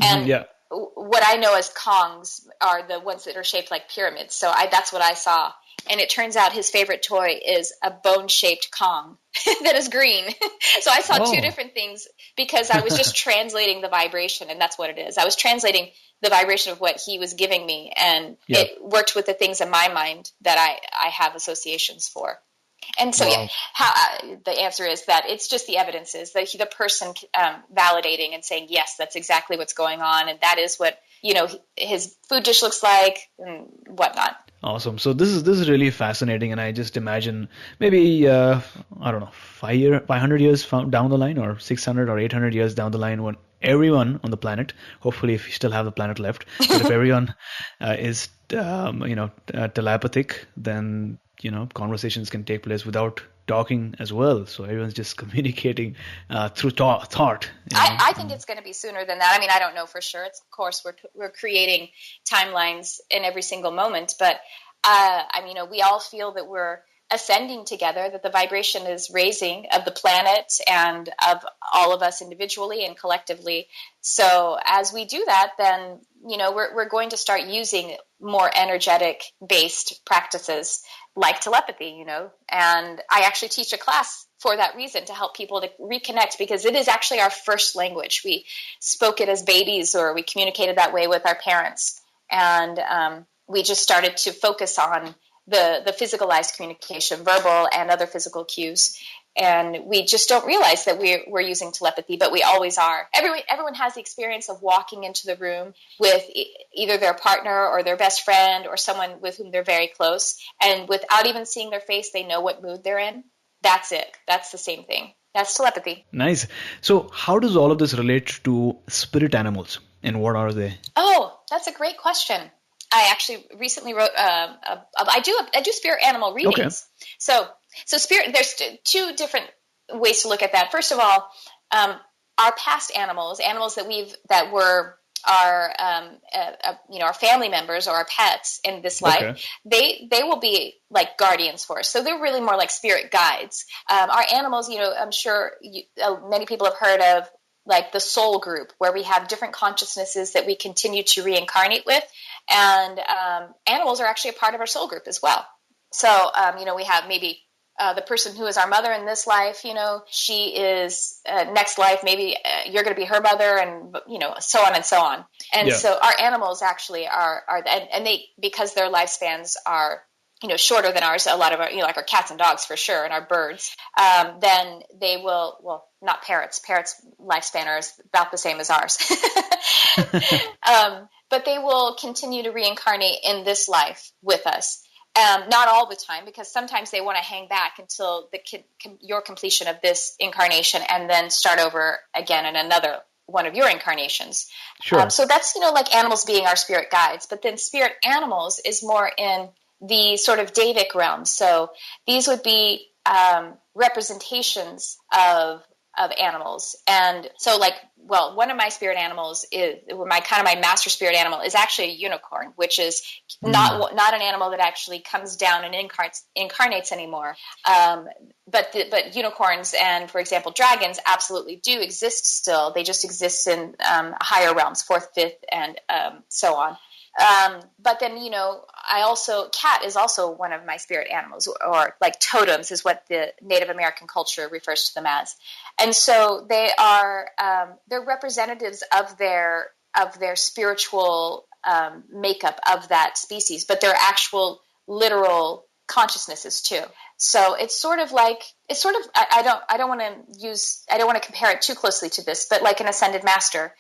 And what I know as Kongs are the ones that are shaped like pyramids. So that's what I saw. And it turns out his favorite toy is a bone-shaped Kong that is green. So I saw 2 different things because I was just translating the vibration, and that's what it is. I was translating the vibration of what he was giving me, and it worked with the things in my mind that I have associations for. And so, the answer is that it's just the evidences, that the person validating and saying, yes, that's exactly what's going on, and that is what, his food dish looks like and whatnot. Awesome. So this is really fascinating, and I just imagine maybe I don't know 500 years down the line, or 600 or 800 years down the line, when everyone on the planet, hopefully if we still have the planet left, but if everyone is telepathic, then conversations can take place without talking as well. So everyone's just communicating through thought. I think it's going to be sooner than that. I mean, I don't know for sure. Of course, we're creating timelines in every single moment, but we all feel that we're ascending together, that the vibration is raising of the planet and of all of us individually and collectively. So as we do that, then we're going to start using more energetic based practices like telepathy, and I actually teach a class for that reason, to help people to reconnect, because it is actually our first language. We spoke it as babies, or we communicated that way with our parents, and we just started to focus on the physicalized communication, verbal and other physical cues. And we just don't realize that we're using telepathy, but we always are. Everyone has the experience of walking into the room with either their partner or their best friend or someone with whom they're very close. And without even seeing their face, they know what mood they're in. That's it. That's the same thing. That's telepathy. Nice. So how does all of this relate to spirit animals, and what are they? Oh, that's a great question. I actually recently wrote. I do spirit animal readings. Okay. So spirit. There's two different ways to look at that. First of all, our past animals that were our family members or our pets in this life, okay, they will be like guardians for us. So they're really more like spirit guides. Our animals, I'm sure many people have heard of, like the soul group, where we have different consciousnesses that we continue to reincarnate with. And animals are actually a part of our soul group as well. So, we have maybe the person who is our mother in this life, she is next life, maybe you're going to be her mother, and, so on and so on. And so our animals actually are and they, because their lifespans are, shorter than ours, a lot of our, like our cats and dogs for sure, and our birds, then they will, not parrots. Parrots' lifespan is about the same as ours. But they will continue to reincarnate in this life with us. Not all the time, because sometimes they want to hang back until your completion of this incarnation, and then start over again in another one of your incarnations. Sure. So that's, like animals being our spirit guides. But then spirit animals is more in the sort of Davic realm. So these would be representations of animals. And so one of my spirit animals is my master spirit animal is actually a unicorn, which is not an animal that actually comes down and incarnates anymore. But unicorns and, for example, dragons absolutely do exist still. They just exist in higher realms, fourth, fifth, and so on. But then, cat is also one of my spirit animals, or like totems is what the Native American culture refers to them as. And so they are, they're representatives of their spiritual makeup of that species, but they're actual literal consciousnesses too. So it's sort of I don't want to compare it too closely to this, but like an ascended master,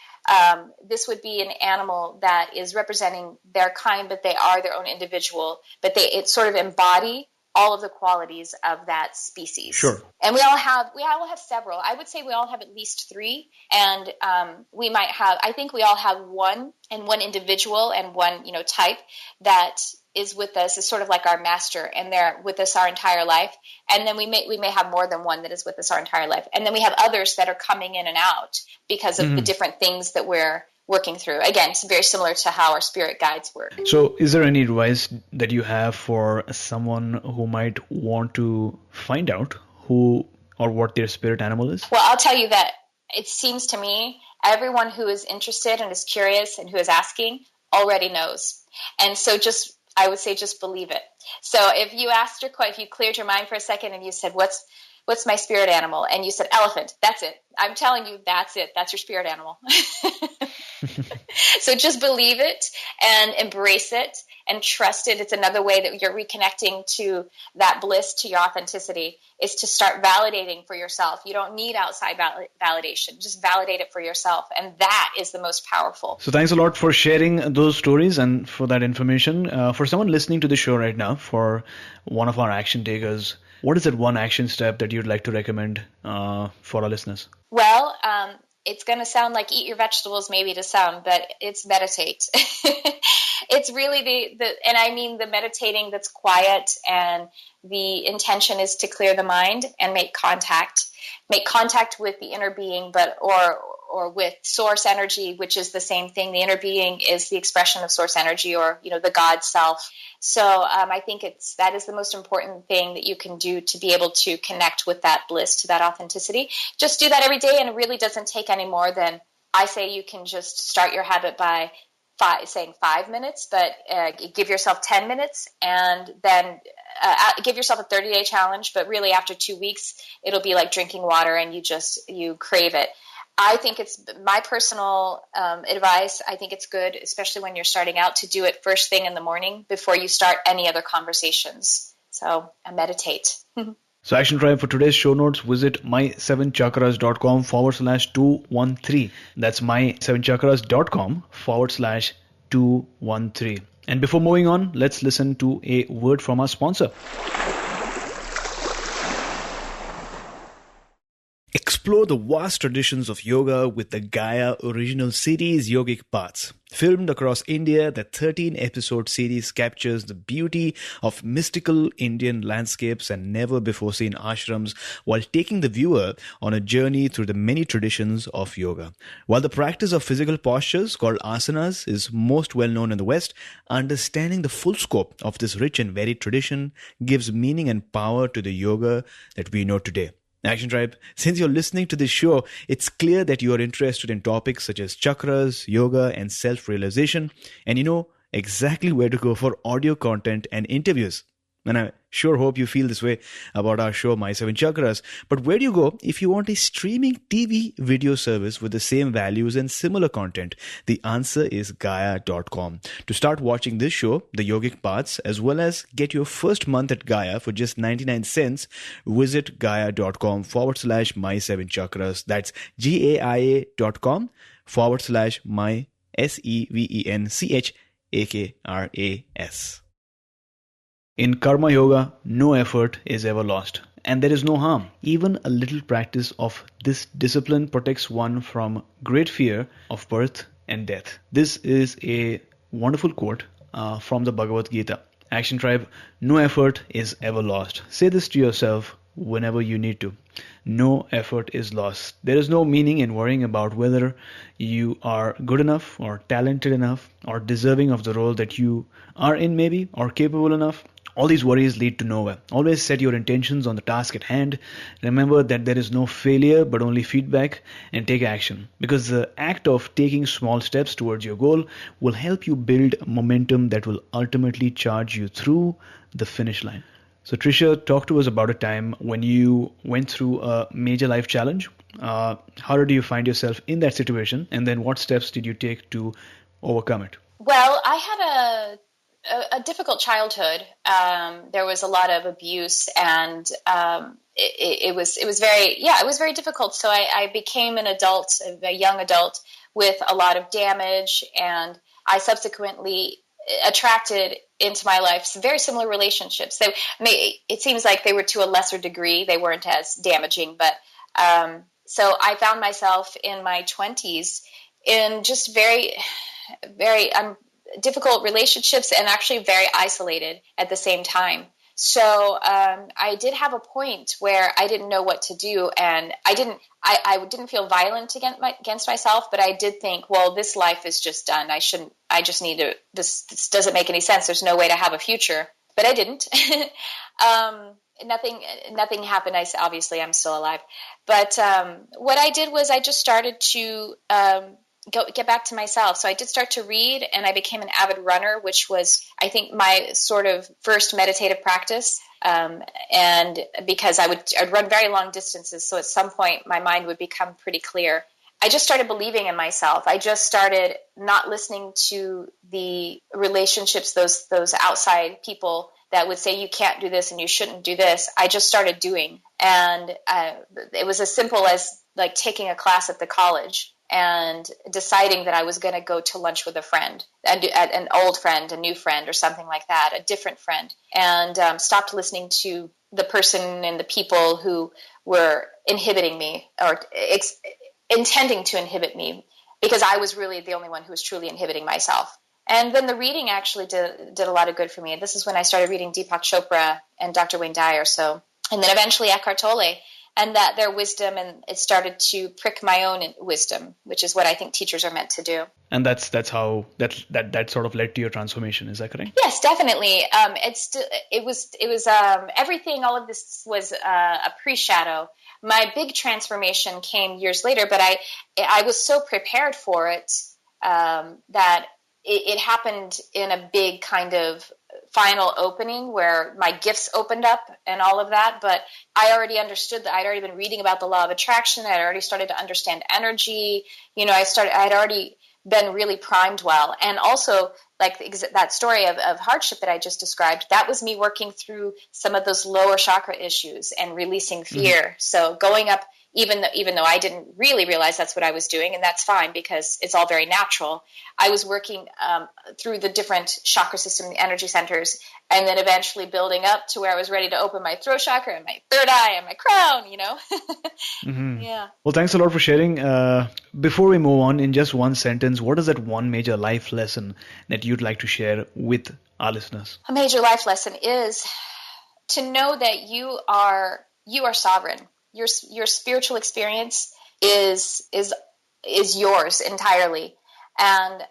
this would be an animal that is representing their kind, but they are their own individual, but it sort of embody all of the qualities of that species. Sure. And we all have several. I would say we all have at least three, and I think we all have one individual and one, type that is with us, is sort of like our master, and they're with us our entire life. And then we may have more than one that is with us our entire life. And then we have others that are coming in and out because of the different things that we're working through. Again, it's very similar to how our spirit guides work. So is there any advice that you have for someone who might want to find out who or what their spirit animal is? Well, I'll tell you that it seems to me everyone who is interested and is curious and who is asking already knows. And so I would say just believe it. So if you cleared your mind for a second and you said, what's my spirit animal? And you said elephant, that's it. I'm telling you, that's it. That's your spirit animal. So just believe it and embrace it and trust it. It's another way that you're reconnecting to that bliss, to your authenticity, is to start validating for yourself. You don't need outside validation. Just validate it for yourself. And that is the most powerful. So thanks a lot for sharing those stories and for that information. For someone listening to the show right now, for one of our action takers, what is that one action step that you'd like to recommend for our listeners? Well, it's going to sound like eat your vegetables maybe to some, but it's meditate. It's really and I mean the meditating that's quiet, and the intention is to clear the mind and make contact with the inner being, or with source energy, which is the same thing. The inner being is the expression of source energy, or, the God self. So I think that is the most important thing that you can do to be able to connect with that bliss, to that authenticity. Just do that every day, and it really doesn't take any more than, I say you can just start your habit by saying 5 minutes, but give yourself 10 minutes, and then give yourself a 30-day challenge. But really, after 2 weeks, it'll be like drinking water, and you crave it. I think it's my personal advice. I think it's good, especially when you're starting out, to do it first thing in the morning before you start any other conversations. So meditate. So Action Tribe, for today's show notes, visit my7chakras.com/213. That's my7chakras.com/213. And before moving on, let's listen to a word from our sponsor. Explore the vast traditions of yoga with the Gaia original series Yogic Paths. Filmed across India, the 13-episode series captures the beauty of mystical Indian landscapes and never-before-seen ashrams while taking the viewer on a journey through the many traditions of yoga. While the practice of physical postures called asanas is most well known in the West, understanding the full scope of this rich and varied tradition gives meaning and power to the yoga that we know today. Action Tribe, since you're listening to this show, it's clear that you are interested in topics such as chakras, yoga, and self-realization, and you know exactly where to go for audio content and interviews. And I sure hope you feel this way about our show, My 7 Chakras. But where do you go if you want a streaming TV video service with the same values and similar content? The answer is Gaia.com. To start watching this show, The Yogic Paths, as well as get your first month at Gaia for just 99 cents, visit Gaia.com/My 7 Chakras. That's GAIA.com/My SEVENCHAKRAS. In Karma Yoga, no effort is ever lost, and there is no harm. Even a little practice of this discipline protects one from great fear of birth and death. This is a wonderful quote from the Bhagavad Gita. Action Tribe, no effort is ever lost. Say this to yourself whenever you need to. No effort is lost. There is no meaning in worrying about whether you are good enough or talented enough or deserving of the role that you are in, maybe, or capable enough. All these worries lead to nowhere. Always set your intentions on the task at hand. Remember that there is no failure but only feedback, and take action. Because the act of taking small steps towards your goal will help you build momentum that will ultimately charge you through the finish line. So Tricia, talk to us about a time when you went through a major life challenge. How did you find yourself in that situation? And then what steps did you take to overcome it? Well, I had a difficult childhood. There was a lot of abuse, and it was very difficult. So I became a young adult with a lot of damage, and I subsequently attracted into my life some very similar relationships. It seems like they were to a lesser degree. They weren't as damaging, but so I found myself in my 20s in just very, very difficult relationships, and actually very isolated at the same time. So I did have a point where I didn't know what to do, and I didn't feel violent against myself, but I did think, well, this life is just done. This doesn't make any sense. There's no way to have a future. But I didn't. Nothing happened. Obviously I'm still alive. But what I did was I just started to get back to myself. So I did start to read, and I became an avid runner, which was, I think, my sort of first meditative practice. And because I'd run very long distances, so at some point my mind would become pretty clear. I just started believing in myself. I just started not listening to the relationships, those outside people that would say you can't do this and you shouldn't do this. I just started doing. And it was as simple as like taking a class at the college and deciding that I was going to go to lunch with a friend, an old friend, a new friend, or something like that, a different friend, and stopped listening to the person and the people who were inhibiting me or intending to inhibit me, because I was really the only one who was truly inhibiting myself. And then the reading actually did a lot of good for me. This is when I started reading Deepak Chopra and Dr. Wayne Dyer. And then eventually Eckhart Tolle, and that their wisdom, and it started to prick my own wisdom, which is what I think teachers are meant to do. And that's how that sort of led to your transformation. Is that correct? Yes, definitely. It was everything. All of this was a pre-shadow. My big transformation came years later, but I was so prepared for it that it happened in a big kind of final opening where my gifts opened up and all of that. But I already understood that. I'd already been reading about the law of attraction. I'd already started to understand energy. I'd already been really primed well. And also, like that story of hardship that I just described, that was me working through some of those lower chakra issues and releasing fear. Mm-hmm. So going up, even though I didn't really realize that's what I was doing, and that's fine because it's all very natural, I was working through the different chakra system, the energy centers, and then eventually building up to where I was ready to open my throat chakra and my third eye and my crown, Mm-hmm. Yeah. Well, thanks a lot for sharing. Before we move on, in just one sentence, what is that one major life lesson that you'd like to share with our listeners? A major life lesson is to know that you are sovereign. Your spiritual experience is yours entirely. And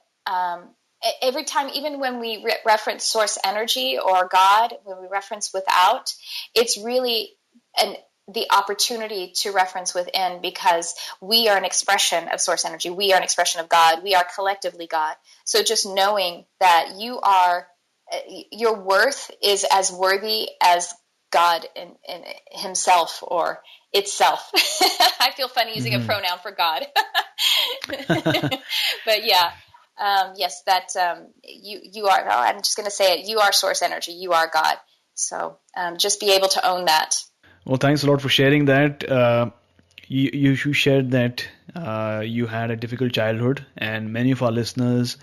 every time, even when we reference source energy or God, when we reference without, it's really the opportunity to reference within, because we are an expression of source energy. We are an expression of God. We are collectively God. So just knowing that your worth is as worthy as God in himself or itself. I feel funny using a pronoun for God. But yeah, yes, that you are, I'm just going to say it, you are source energy, you are God. So just be able to own that. Well, thanks a lot for sharing that. You shared that you had a difficult childhood, and many of our listeners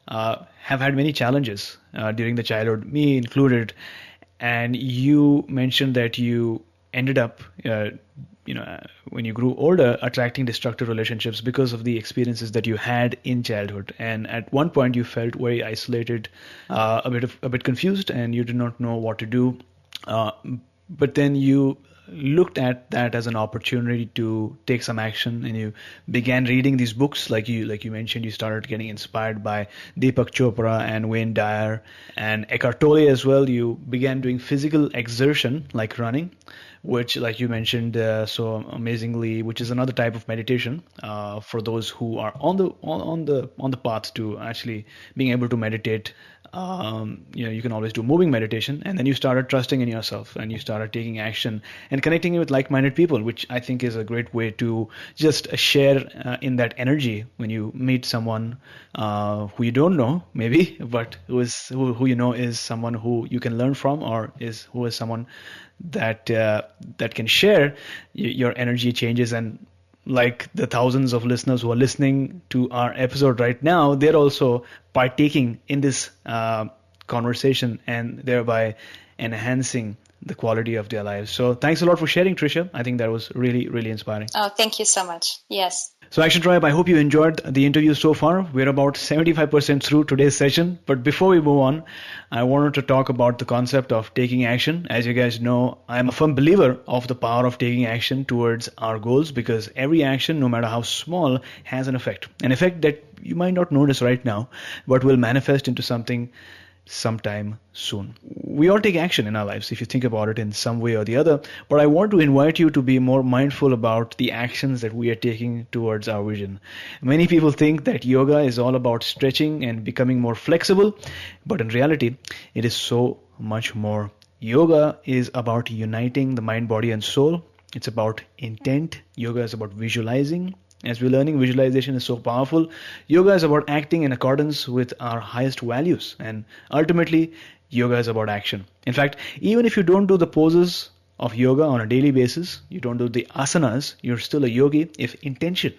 have had many challenges during the childhood, me included. And you mentioned that you ended up, when you grew older, attracting destructive relationships because of the experiences that you had in childhood. And at one point, you felt very isolated, a bit confused, and you did not know what to do. But then you looked at that as an opportunity to take some action, and you began reading these books. Like you mentioned, you started getting inspired by Deepak Chopra and Wayne Dyer and Eckhart Tolle as well. You began doing physical exertion like running, which, like you mentioned so amazingly, which is another type of meditation for those who are on the path to actually being able to meditate. You can always do moving meditation, and then you started trusting in yourself, and you started taking action and connecting with like-minded people, which I think is a great way to just share in that energy when you meet someone who you don't know, maybe, but who you know is someone who you can learn from, or who is someone that can share your energy changes. And like the thousands of listeners who are listening to our episode right now, they're also partaking in this conversation and thereby enhancing the quality of their lives. So thanks a lot for sharing, Tricia. I think that was really, really inspiring. Oh, thank you so much. Yes. So Action Tribe, I hope you enjoyed the interview so far. We're about 75% through today's session. But before we move on, I wanted to talk about the concept of taking action. As you guys know, I'm a firm believer of the power of taking action towards our goals, because every action, no matter how small, has an effect. An effect that you might not notice right now, but will manifest into something sometime soon. We all take action in our lives, if you think about it in some way or the other, but I want to invite you to be more mindful about the actions that we are taking towards our vision. Many people think that yoga is all about stretching and becoming more flexible, but in reality, it is so much more. Yoga is about uniting the mind, body, and soul. It's about intent. Yoga is about visualizing. As we're learning, visualization is so powerful. Yoga is about acting in accordance with our highest values. And ultimately, yoga is about action. In fact, even if you don't do the poses of yoga on a daily basis, you don't do the asanas, you're still a yogi if intention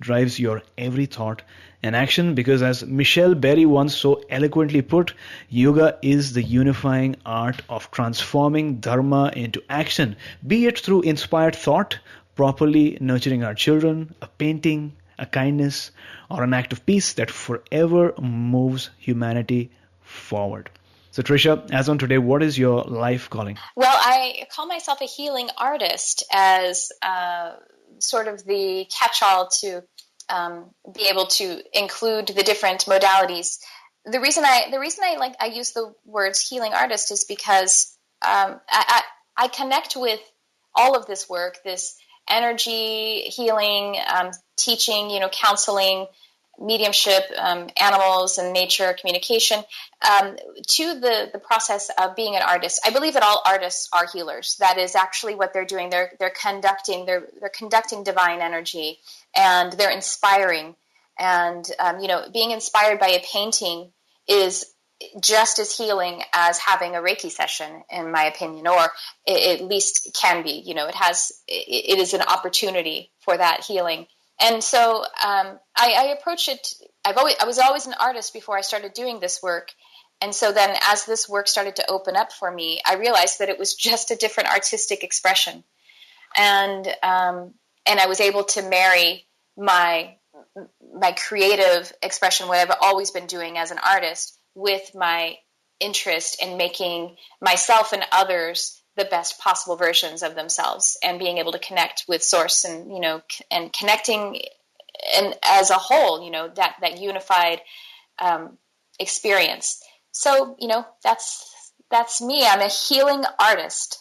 drives your every thought and action. Because as Michelle Berry once so eloquently put, yoga is the unifying art of transforming dharma into action, be it through inspired thought, properly nurturing our children, a painting, a kindness, or an act of peace that forever moves humanity forward. So Tricia, as on today, what is your life calling? Well, I call myself a healing artist as sort of the catch-all to be able to include the different modalities. The reason I use the words healing artist is because I connect with all of this work, this energy healing, teaching, counseling, mediumship, animals and nature, communication, to the process of being an artist. I believe that all artists are healers. That is actually what they're doing. They're conducting divine energy, and they're inspiring. And being inspired by a painting is just as healing as having a Reiki session, in my opinion, or it at least can be. It is an opportunity for that healing. And so I approach it. I was always an artist before I started doing this work. And so then as this work started to open up for me, I realized that it was just a different artistic expression. And I was able to marry my creative expression, what I've always been doing as an artist, with my interest in making myself and others the best possible versions of themselves, and being able to connect with source, and and connecting, and as a whole, that unified experience. So that's me. I'm a healing artist.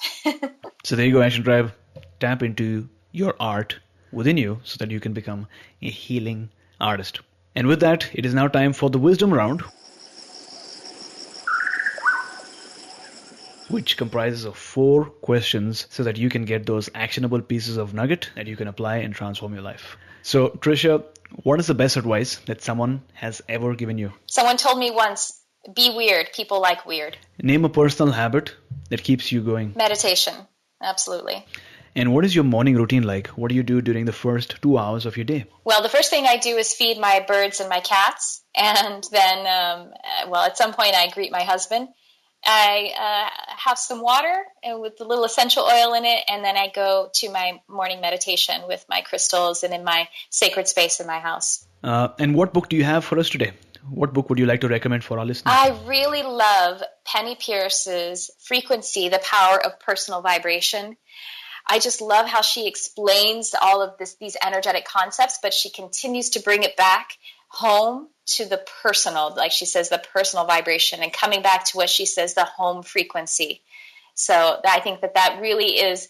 So there you go, Action Tribe. Tap into your art within you so that you can become a healing artist. And with that, it is now time for the wisdom round, which comprises of 4 questions so that you can get those actionable pieces of nugget that you can apply and transform your life. So, Tricia, what is the best advice that someone has ever given you? Someone told me once, be weird. People like weird. Name a personal habit that keeps you going. Meditation. Absolutely. And what is your morning routine like? What do you do during the first 2 hours of your day? Well, the first thing I do is feed my birds and my cats. And then, at some point I greet my husband. I have some water with a little essential oil in it, and then I go to my morning meditation with my crystals and in my sacred space in my house. And what book do you have for us today? What book would you like to recommend for our listeners? I really love Penny Pierce's Frequency, the Power of Personal Vibration. I just love how she explains all of these energetic concepts, but she continues to bring it back home to the personal, like she says, the personal vibration, and coming back to what she says, the home frequency. So I think that really is,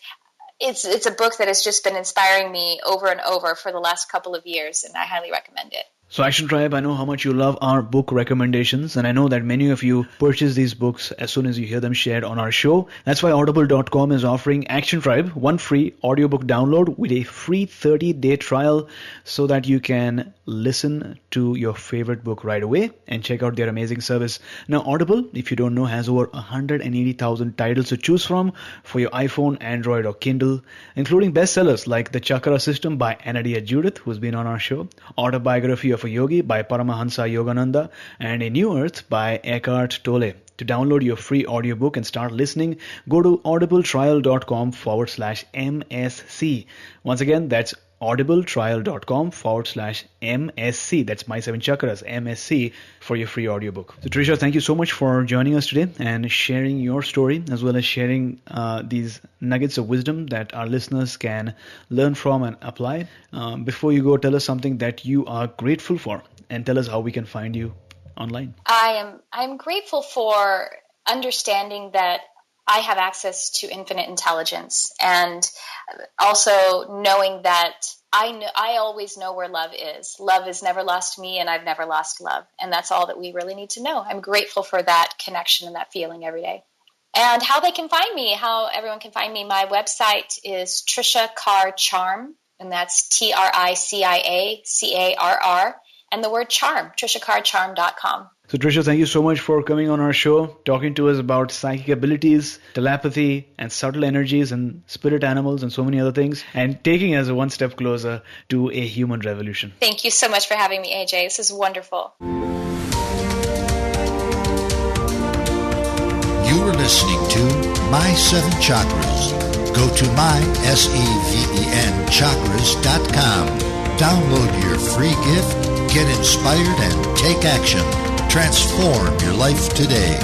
it's a book that has just been inspiring me over and over for the last couple of years, and I highly recommend it. So Action Tribe, I know how much you love our book recommendations, and I know that many of you purchase these books as soon as you hear them shared on our show. That's why Audible.com is offering Action Tribe one free audiobook download with a free 30-day trial so that you can listen to your favorite book right away and check out their amazing service. Now, Audible, if you don't know, has over 180,000 titles to choose from for your iPhone, Android, or Kindle, including bestsellers like The Chakra System by Anadia Judith, who's been on our show, Autobiography of a Yogi by Paramahansa Yogananda, and A New Earth by Eckhart Tolle. To download your free audiobook and start listening, go to audibletrial.com/MSC. Once again, that's audibletrial.com/MSC. That's My 7 Chakras, MSC, for your free audiobook. So Tricia, thank you so much for joining us today and sharing your story, as well as sharing these nuggets of wisdom that our listeners can learn from and apply. Before you go, tell us something that you are grateful for, and tell us how we can find you online. I'm grateful for understanding that I have access to infinite intelligence, and also knowing that I always know where love is. Love has never lost me, and I've never lost love. And that's all that we really need to know. I'm grateful for that connection and that feeling every day. And how they can find me, how everyone can find me, my website is Tricia Carr Charm. and that's TRICIACARR, and the word charm, TriciaCarrCharm.com. So Tricia, thank you so much for coming on our show, talking to us about psychic abilities, telepathy, and subtle energies and spirit animals and so many other things, and taking us one step closer to a human revolution. Thank you so much for having me, AJ. This is wonderful. You were listening to My Seven Chakras. Go to mysevenchakras.com. Download your free gift, get inspired, and take action. Transform your life today.